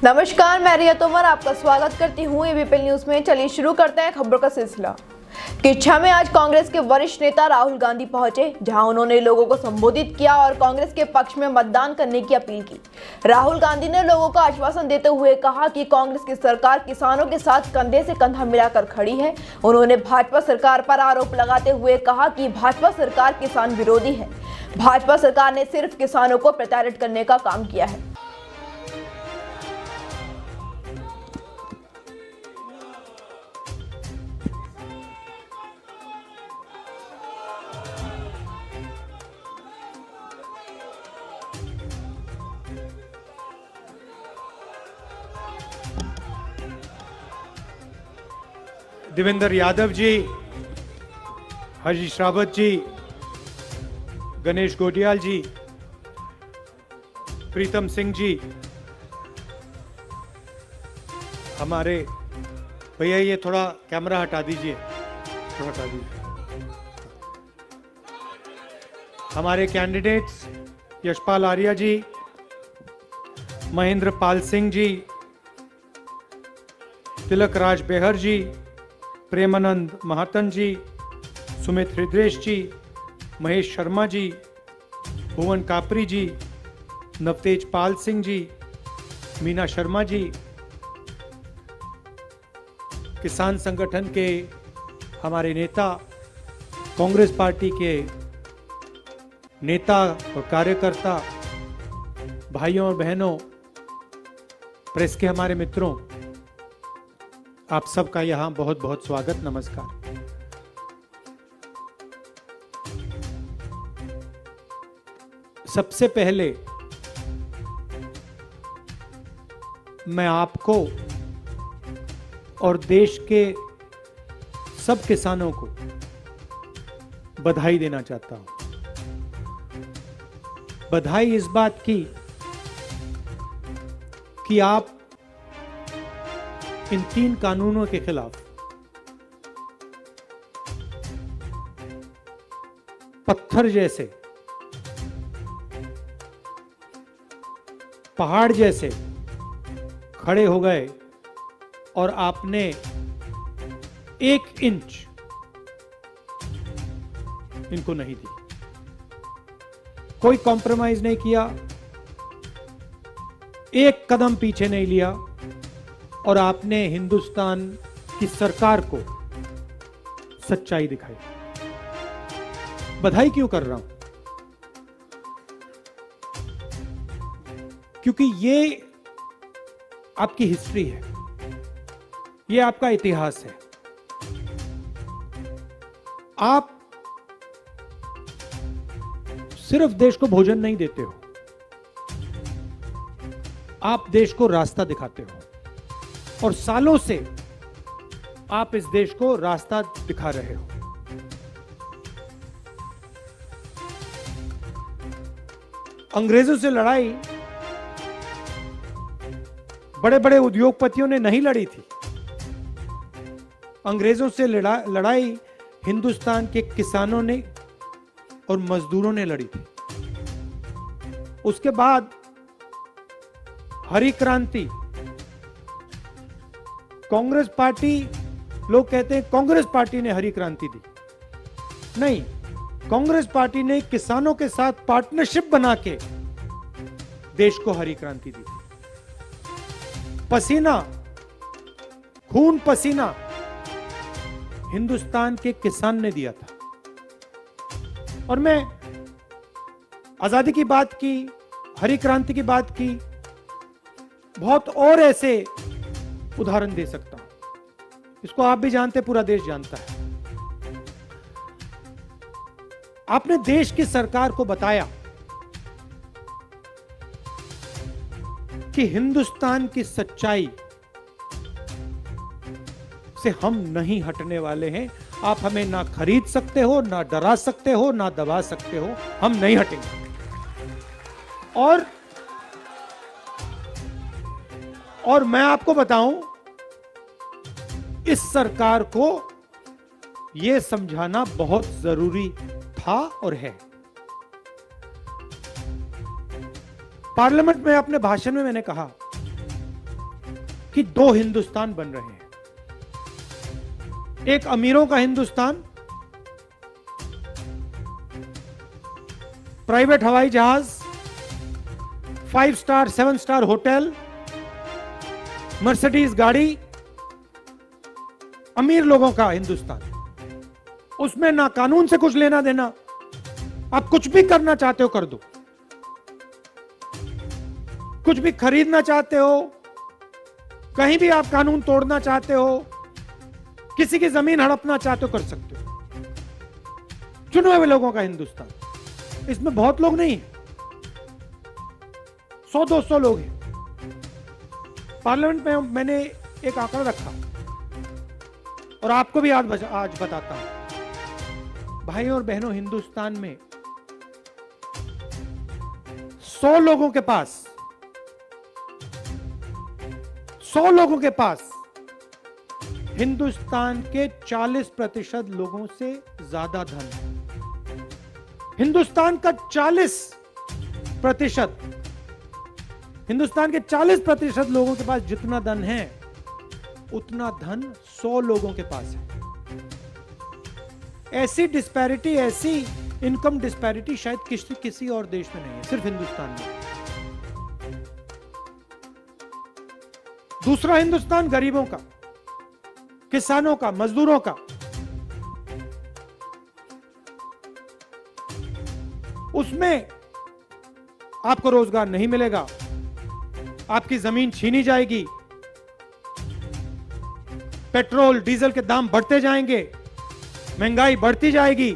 नमस्कार, मैं रिया तोमर आपका स्वागत करती हूँ एबीपी न्यूज में। चलिए शुरू करते हैं खबरों का सिलसिला। किच्छा में आज कांग्रेस के वरिष्ठ नेता राहुल गांधी पहुंचे, जहां उन्होंने लोगों को संबोधित किया और कांग्रेस के पक्ष में मतदान करने की अपील की। राहुल गांधी ने लोगों को आश्वासन देते हुए कहा कि कांग्रेस की सरकार किसानों के साथ कंधे से कंधा मिलाकर खड़ी है। उन्होंने भाजपा सरकार पर आरोप लगाते हुए कहा कि भाजपा सरकार किसान विरोधी है। भाजपा सरकार ने सिर्फ किसानों को प्रताड़ित करने का काम किया है। देवेंद्र यादव जी, हरीश रावत जी, गणेश गोटियाल जी, प्रीतम सिंह जी, हमारे भैया ये थोड़ा कैमरा हटा दीजिए, थोड़ा हटा दीजिए। हमारे कैंडिडेट्स यशपाल आर्या जी, महेंद्र पाल सिंह जी, तिलक राज बेहर जी, प्रेमानंद महातन जी, सुमित हृदयेश जी, महेश शर्मा जी, भुवन कापरी जी, नवतेज पाल सिंह जी, मीना शर्मा जी, किसान संगठन के हमारे नेता, कांग्रेस पार्टी के नेता और कार्यकर्ता, भाइयों और बहनों, प्रेस के हमारे मित्रों, आप सबका यहां बहुत बहुत स्वागत, नमस्कार। सबसे पहले मैं आपको और देश के सब किसानों को बधाई देना चाहता हूं। बधाई इस बात की कि आप इन 3 कानूनों के खिलाफ पत्थर जैसे, पहाड़ जैसे खड़े हो गए और आपने 1 इंच इनको नहीं दी। कोई कॉम्प्रोमाइज नहीं किया, एक कदम पीछे नहीं लिया और आपने हिंदुस्तान की सरकार को सच्चाई दिखाई। बधाई क्यों कर रहा हूं? क्योंकि ये आपकी हिस्ट्री है, ये आपका इतिहास है। आप सिर्फ देश को भोजन नहीं देते हो, आप देश को रास्ता दिखाते हो और सालों से आप इस देश को रास्ता दिखा रहे हो। अंग्रेजों से लड़ाई बड़े बड़े उद्योगपतियों ने नहीं लड़ी थी। अंग्रेजों से लड़ाई हिंदुस्तान के किसानों ने और मजदूरों ने लड़ी थी। उसके बाद हरी क्रांति, कांग्रेस पार्टी, लोग कहते हैं कांग्रेस पार्टी ने हरी क्रांति दी। नहीं, कांग्रेस पार्टी ने किसानों के साथ पार्टनरशिप बना के देश को हरी क्रांति दी थी। पसीना, खून पसीना हिंदुस्तान के किसान ने दिया था। और मैं आजादी की बात की, हरी क्रांति की बात की, बहुत और ऐसे उदाहरण दे सकता हूं। इसको आप भी जानते, पूरा देश जानता है। आपने देश की सरकार को बताया कि हिंदुस्तान की सच्चाई से हम नहीं हटने वाले हैं। आप हमें ना खरीद सकते हो, ना डरा सकते हो, ना दबा सकते हो, हम नहीं हटेंगे। और मैं आपको बताऊं, इस सरकार को यह समझाना बहुत जरूरी था और है। पार्लियामेंट में अपने भाषण में मैंने कहा कि दो हिंदुस्तान बन रहे हैं। एक अमीरों का हिंदुस्तान, प्राइवेट हवाई जहाज, 5 स्टार 7 स्टार होटल, मर्सिडीज गाड़ी, अमीर लोगों का हिंदुस्तान। उसमें ना कानून से कुछ लेना देना, आप कुछ भी करना चाहते हो कर दो, कुछ भी खरीदना चाहते हो, कहीं भी आप कानून तोड़ना चाहते हो, किसी की जमीन हड़पना चाहते हो कर सकते हो। चुने हुए लोगों का हिंदुस्तान। इसमें बहुत लोग नहीं है, 100-200 लोग हैं। पार्लियामेंट में मैंने एक आंकड़ा रखा और आपको भी आज बताता हूं। भाई और बहनों, हिंदुस्तान में 100 लोगों के पास 100 लोगों के पास हिंदुस्तान के 40% लोगों से ज्यादा धन है। हिंदुस्तान का 40%, हिंदुस्तान के 40% लोगों के पास जितना धन है, उतना धन 100 लोगों के पास है। ऐसी डिस्पैरिटी, ऐसी इनकम डिस्पैरिटी शायद किसी और देश में नहीं है, सिर्फ हिंदुस्तान में। दूसरा हिंदुस्तान गरीबों का, किसानों का, मजदूरों का। उसमें आपको रोजगार नहीं मिलेगा, आपकी जमीन छीनी जाएगी, पेट्रोल डीजल के दाम बढ़ते जाएंगे, महंगाई बढ़ती जाएगी।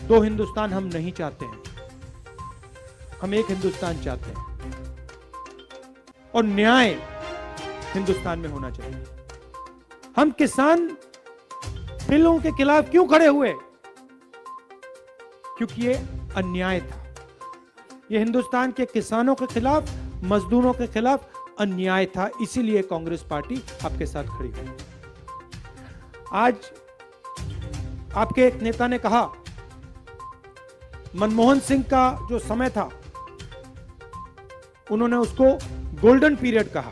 दो हिंदुस्तान हम नहीं चाहते हैं, हम एक हिंदुस्तान चाहते हैं। और न्याय हिंदुस्तान में होना चाहिए। हम किसान बिलों के खिलाफ क्यों खड़े हुए? क्योंकि ये अन्याय था। ये हिंदुस्तान के किसानों के खिलाफ, मजदूरों के खिलाफ अन्याय था, इसीलिए कांग्रेस पार्टी आपके साथ खड़ी हुई। आज आपके एक नेता ने कहा, मनमोहन सिंह का जो समय था, उन्होंने उसको गोल्डन पीरियड कहा।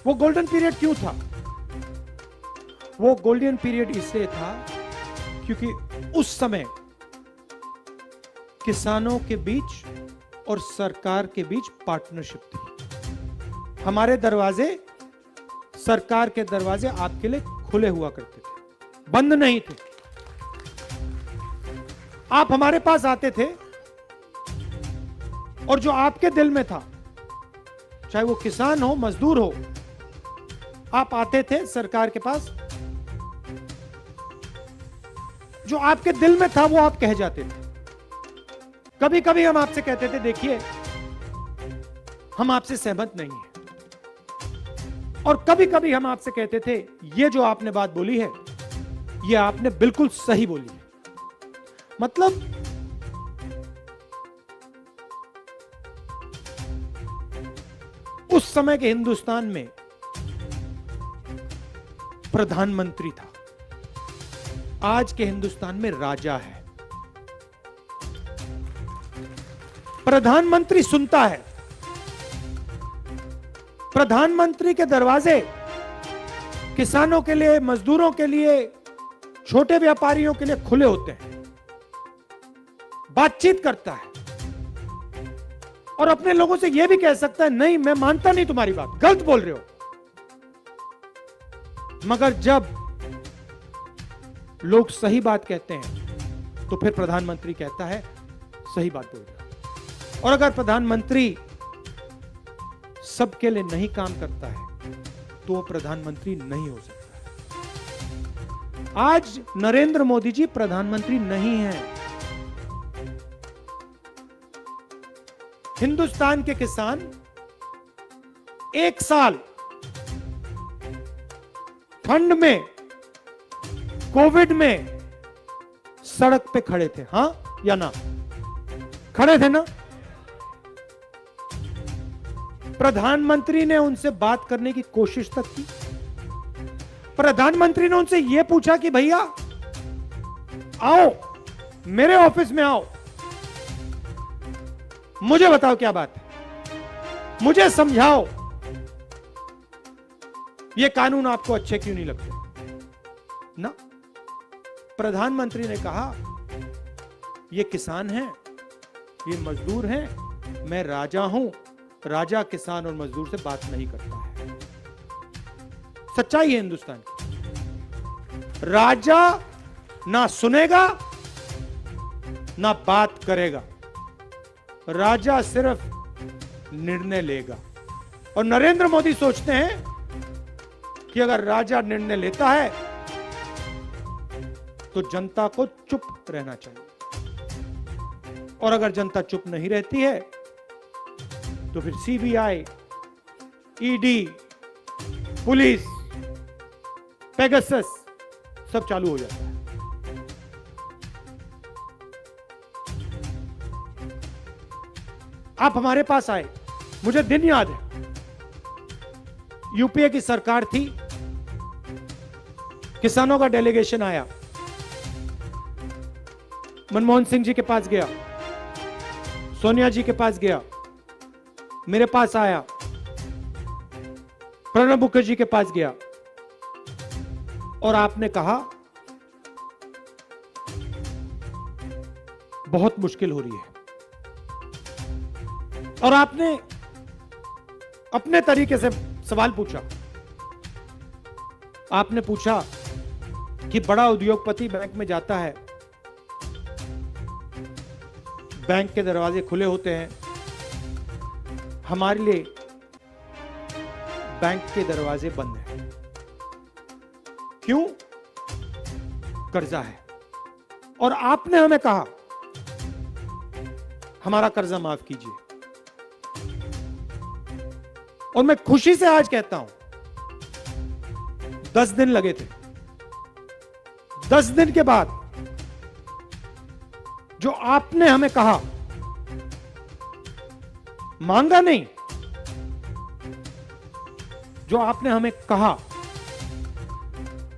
वो गोल्डन पीरियड क्यों था? वो गोल्डन पीरियड इसलिए था क्योंकि उस समय किसानों के बीच और सरकार के बीच पार्टनरशिप थी। हमारे दरवाजे, सरकार के दरवाजे आपके लिए खुले हुआ करते थे, बंद नहीं थे। आप हमारे पास आते थे और जो आपके दिल में था, चाहे वो किसान हो, मजदूर हो, आप आते थे सरकार के पास, जो आपके दिल में था वो आप कह जाते थे। कभी कभी हम आपसे कहते थे, देखिए हम आपसे सहमत नहीं हैं, और कभी कभी हम आपसे कहते थे, ये जो आपने बात बोली है, ये आपने बिल्कुल सही बोली है। मतलब उस समय के हिंदुस्तान में प्रधानमंत्री था, आज के हिंदुस्तान में राजा है। प्रधानमंत्री सुनता है, प्रधानमंत्री के दरवाजे किसानों के लिए, मजदूरों के लिए, छोटे व्यापारियों के लिए खुले होते हैं, बातचीत करता है और अपने लोगों से यह भी कह सकता है, नहीं मैं मानता नहीं तुम्हारी बात, गलत बोल रहे हो। मगर जब लोग सही बात कहते हैं तो फिर प्रधानमंत्री कहता है सही बात बोल रहे हो। और अगर प्रधानमंत्री सबके लिए नहीं काम करता है तो वो प्रधानमंत्री नहीं हो सकता। आज नरेंद्र मोदी जी प्रधानमंत्री नहीं हैं। हिंदुस्तान के किसान एक साल ठंड में, कोविड में सड़क पे खड़े थे, हां या ना? खड़े थे ना? प्रधानमंत्री ने उनसे बात करने की कोशिश तक की। प्रधानमंत्री ने उनसे यह पूछा कि भैया आओ, मेरे ऑफिस में आओ, मुझे बताओ क्या बात है। मुझे समझाओ ये कानून आपको अच्छे क्यों नहीं लगते ना। प्रधानमंत्री ने कहा ये किसान हैं, ये मजदूर हैं, मैं राजा हूं, राजा किसान और मजदूर से बात नहीं करता है। सच्चाई है हिंदुस्तान की। राजा ना सुनेगा ना बात करेगा, राजा सिर्फ निर्णय लेगा। और नरेंद्र मोदी सोचते हैं कि अगर राजा निर्णय लेता है तो जनता को चुप रहना चाहिए, और अगर जनता चुप नहीं रहती है तो फिर सीबीआई, ईडी, पुलिस, पेगासस सब चालू हो जाता है। आप हमारे पास आए, मुझे दिन याद है, यूपीए की सरकार थी, किसानों का डेलीगेशन आया, मनमोहन सिंह जी के पास गया, सोनिया जी के पास गया, मेरे पास आया, प्रणब मुखर्जी के पास गया, और आपने कहा बहुत मुश्किल हो रही है। और आपने अपने तरीके से सवाल पूछा। आपने पूछा कि बड़ा उद्योगपति बैंक में जाता है, बैंक के दरवाजे खुले होते हैं, हमारे लिए बैंक के दरवाजे बंद हैं। क्यों? कर्जा है। और आपने हमें कहा हमारा कर्जा माफ कीजिए। और मैं खुशी से आज कहता हूं 10 दिन लगे थे, 10 दिन के बाद जो आपने हमें कहा, मांगा नहीं, जो आपने हमें कहा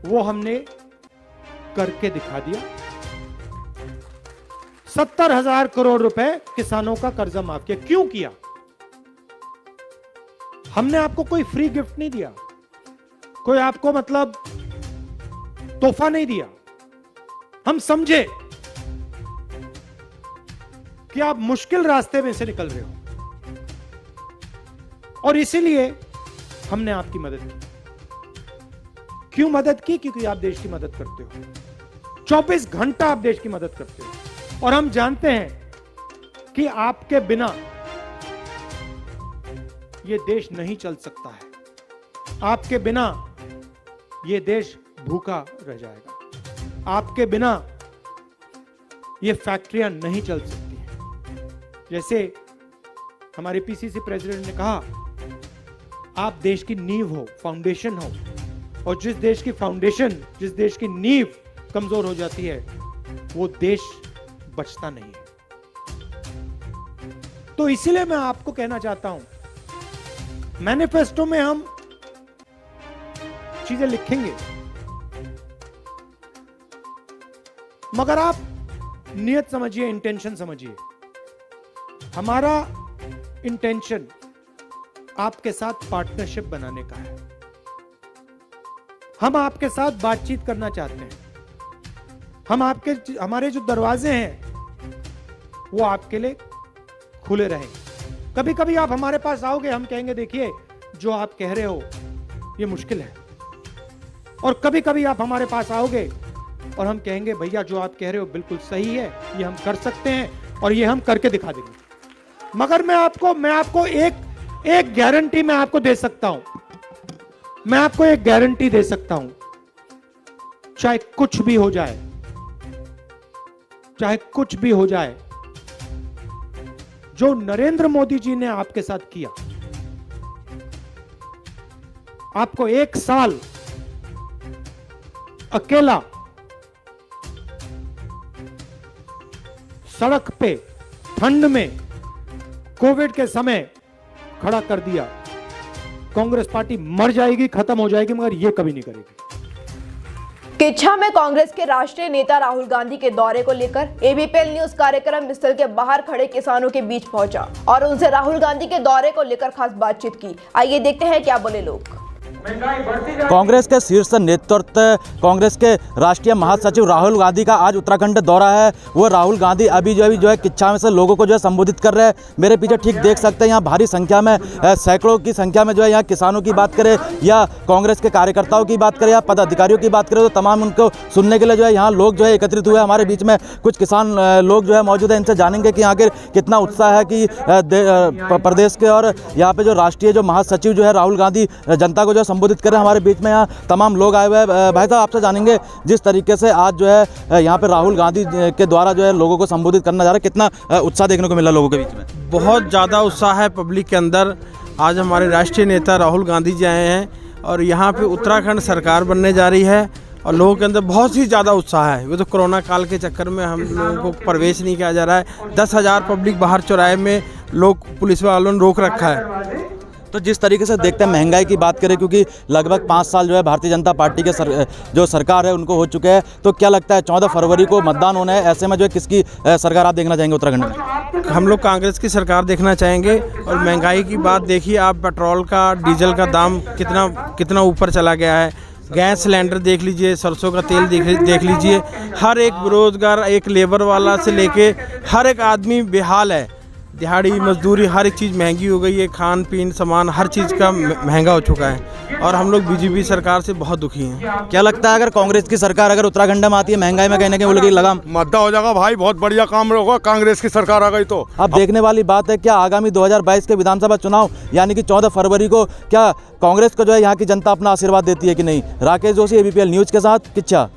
वो हमने करके दिखा दिया। 70,000 करोड़ रुपए किसानों का कर्जा माफ किया। क्यों किया? हमने आपको कोई फ्री गिफ्ट नहीं दिया, कोई आपको मतलब तोहफा नहीं दिया। हम समझे कि आप मुश्किल रास्ते में से निकल रहे हो, और इसीलिए हमने आपकी मदद की। क्यों मदद की? क्योंकि आप देश की मदद करते हो, 24 घंटा आप देश की मदद करते हो। और हम जानते हैं कि आपके बिना यह देश नहीं चल सकता है, आपके बिना यह देश भूखा रह जाएगा, आपके बिना ये फैक्ट्रियां नहीं चल सकती हैं। जैसे हमारे पीसीसी प्रेसिडेंट ने कहा, आप देश की नींव हो, फाउंडेशन हो, और जिस देश की फाउंडेशन, जिस देश की नींव कमजोर हो जाती है वो देश बचता नहीं है। तो इसीलिए मैं आपको कहना चाहता हूं, मैनिफेस्टो में हम चीजें लिखेंगे, मगर आप नियत समझिए, इंटेंशन समझिए। हमारा इंटेंशन आपके साथ पार्टनरशिप बनाने का है। हम आपके साथ बातचीत करना चाहते हैं। हमारे जो दरवाजे हैं वो आपके लिए खुले रहें। कभी कभी आप हमारे पास आओगे, हम कहेंगे देखिए जो आप कह रहे हो ये मुश्किल है, और कभी कभी आप हमारे पास आओगे और हम कहेंगे भैया जो आप कह रहे हो बिल्कुल सही है, ये हम कर सकते हैं और ये हम करके दिखा देंगे। मगर मैं आपको एक गारंटी मैं आपको दे सकता हूं, मैं आपको एक गारंटी दे सकता हूं, चाहे कुछ भी हो जाए, चाहे कुछ भी हो जाए, जो नरेंद्र मोदी जी ने आपके साथ किया, आपको 1 साल अकेला सड़क पे ठंड में कोविड के समय खड़ा कर दिया। कांग्रेस पार्टी मर जाएगी, खत्म हो जाएगी, मगर ये कभी नहीं करेगी। किच्छा में कांग्रेस के राष्ट्रीय नेता राहुल गांधी के दौरे को लेकर एबीपीएल न्यूज कार्यक्रम स्थल के बाहर खड़े किसानों के बीच पहुंचा और उनसे राहुल गांधी के दौरे को लेकर खास बातचीत की। आइए देखते हैं क्या बोले लोग। कांग्रेस के शीर्ष नेतृत्व कांग्रेस के राष्ट्रीय महासचिव राहुल गांधी का आज उत्तराखंड दौरा है। वो राहुल गांधी अभी जो है किच्छा में से लोगों को जो है संबोधित कर रहे हैं। मेरे पीछे ठीक देख सकते हैं यहाँ भारी संख्या में सैकड़ों की संख्या में जो है यहाँ किसानों की बात करें या कांग्रेस के कार्यकर्ताओं की बात करें या पदाधिकारियों की बात करें तो तमाम उनको सुनने के लिए जो है यहाँ लोग जो है एकत्रित हुए। हमारे बीच में कुछ किसान लोग जो है मौजूद है, इनसे जानेंगे कि आखिर कितना उत्साह है कि प्रदेश के और यहाँ पे जो राष्ट्रीय जो महासचिव जो है राहुल गांधी जनता को जो संबोधित करें। हमारे बीच में यहाँ तमाम लोग आए हुए हैं। भाई साहब, आपसे जानेंगे जिस तरीके से आज जो है यहाँ पे राहुल गांधी के द्वारा जो है लोगों को संबोधित करना जा रहा है, कितना उत्साह देखने को मिला लोगों के बीच में? बहुत ज़्यादा उत्साह है पब्लिक के अंदर। आज हमारे राष्ट्रीय नेता राहुल गांधी जी आए हैं और यहाँ पे उत्तराखंड सरकार बनने जा रही है और लोगों के अंदर बहुत ही ज़्यादा उत्साह है। वो तो कोरोना काल के चक्कर में हम लोगों को प्रवेश नहीं किया जा रहा है। 10,000 पब्लिक बाहर चौराहे में लोग पुलिस वालों ने रोक रखा है। तो जिस तरीके से देखते हैं महंगाई की बात करें, क्योंकि लगभग 5 साल जो है भारतीय जनता पार्टी के जो सरकार है उनको हो चुके हैं, तो क्या लगता है 14 फरवरी को मतदान होना है, ऐसे में जो है किसकी सरकार आप देखना चाहेंगे उत्तराखंड में? हम लोग कांग्रेस की सरकार देखना चाहेंगे। और महंगाई की बात देखिए आप, पेट्रोल का डीजल का दाम कितना ऊपर चला गया है। गैस सिलेंडर देख लीजिए, सरसों का तेल देख लीजिए। हर एक बेरोजगार, एक लेबर वाला से लेके हर एक आदमी बेहाल है। दिहाड़ी मजदूरी हर एक चीज़ महंगी हो गई है। खान पीन सामान हर चीज़ का महंगा हो चुका है और हम लोग बीजेपी सरकार से बहुत दुखी हैं। क्या लगता है अगर कांग्रेस की सरकार अगर उत्तराखंड में आती है, महंगाई में कहीं ना कहीं वो लोग लगाम मद्दा हो जाएगा भाई, बहुत बढ़िया काम होगा कांग्रेस की सरकार आ गई तो। अब देखने वाली बात है क्या आगामी 2022 के विधानसभा चुनाव यानी कि 14 फरवरी को क्या कांग्रेस को जो है यहाँ की जनता अपना आशीर्वाद देती है कि नहीं? राकेश जोशी, एबीपीएल न्यूज के साथ किच्छा।